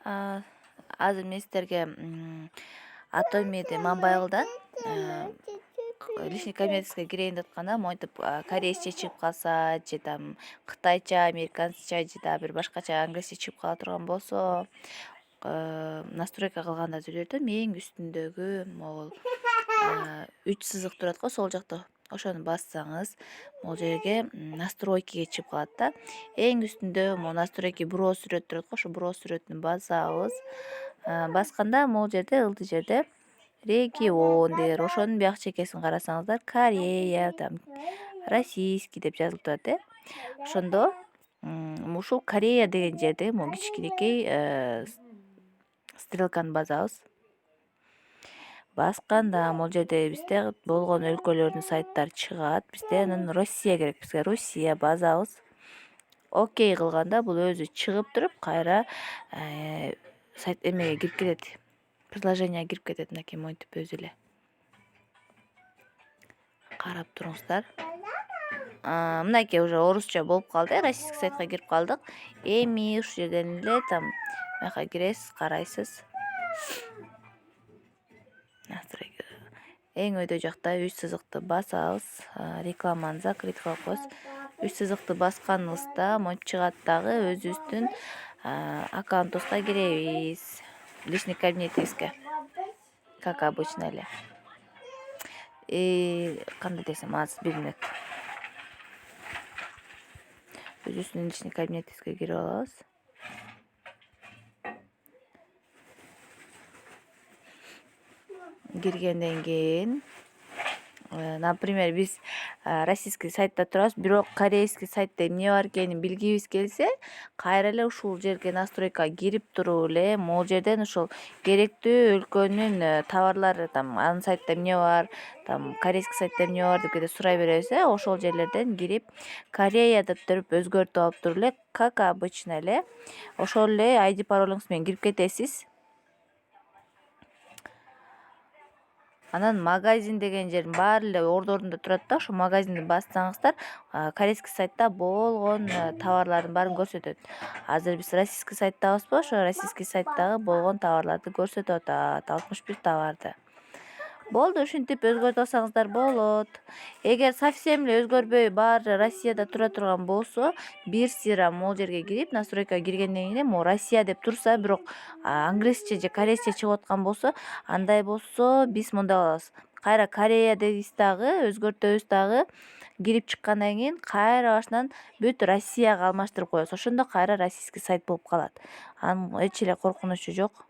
А, Азыр мен сиздерге Атомиди Мамбайылдан личный кабинетке кирейин деп атканда монтип корейсче чыгып калса же там кытайча, американскча же да бир башкача англисче чыгып кала турган болсо настройка кылганда жүрөрдүм эң үстүндөгү могул 3 сызык турат го сол жакта. Ошону бассаңыз, могул жерге настройкиге чыгып калат да. Эң үстүндө могу настройки бирөө сүрөт турат го, ошо бирөө сүрөтүн басабыз. Басканда могул жерде ылдый жерде регион дээр ошонун бияк чекесин карасаңыздар, Корея, там российский деп жазылып турат Ошондо ушул Корея деген жерде могу кичинекей стрелканы басабыз. Басканда могул жерде бизде болгон өлкөлөрдүн сайттары чыгат. Бизде анан Россия керек. Бизге Россия басабыз. Окей кылганда бул өзү чыгып туруп, кайра сайт эмеге кирип кетет. Приложенияга кирип кетет мынакей монтип өзү эле. Карап туруңуздар. Мынакей уже орусча болуп калды, российский сайтка кирип калдык. Эми ушул жерден эле там мыяка киресиз, карайсыз. Настройка. Эң өйдө жакта 3 сызыкты басабыз, рекламаны закрыть кылып коебуз. 3 сызыкты басканыбызда монтип чыгат дагы өзүбүздүн аккаунтубузга киребиз. Личный кабинетибизге. Как обычно эле. Кандай десем азыр 1 мүнөт. Өзүбүздүн личный кабинетибизге кирип алабыз. Киргенден кийин, например, биз российский сайтта турабыз, бирок корейский сайтта эмне бар экенин билгибиз келсе, кайра эле ушул жерге настройкага кирип туруп эле могул жерден ушул керектүү өлкөнүн товарлары, там анын сайтта эмне бар, там корейский сайтта эмне бар деп кете сурай беребиз ошол жерлерден кирип Корея деп туруп өзгөртүп алып туруп эле, как обычно эле ошол эле ID паролуңуз менен кирип кетесиз. Анан магазин деген жердин баары эле ордорунда турат да, ошо магазинди бассаңыздар, корейский сайтта болгон товарлардын баарын көрсөтөт. Азыр биз российский сайттабызбы, ошо российский сайттагы болгон товарларды көрсөтүп атат, 61 товарды. Болду, ушинтип өзгөртүп алсаңыздар болот. Эгер совсем эле өзгөрбөй баары Россияда тура турган болсо, бир сыйра могул жерге кирип, настройкага киргенден кийин могу Россия деп турса, бирок англисче же корейсче чыгып аткан болсо, андай болсо биз мындай кылабыз. Кайра Корея дейбиз дагы, өзгөртөбүз дагы. Кирип чыккандан кийин кайра башынан бүт Россияга алмаштырып коебуз. Ошондо кайра российский сайт болуп калат. Анын эч эле коркунучу жок.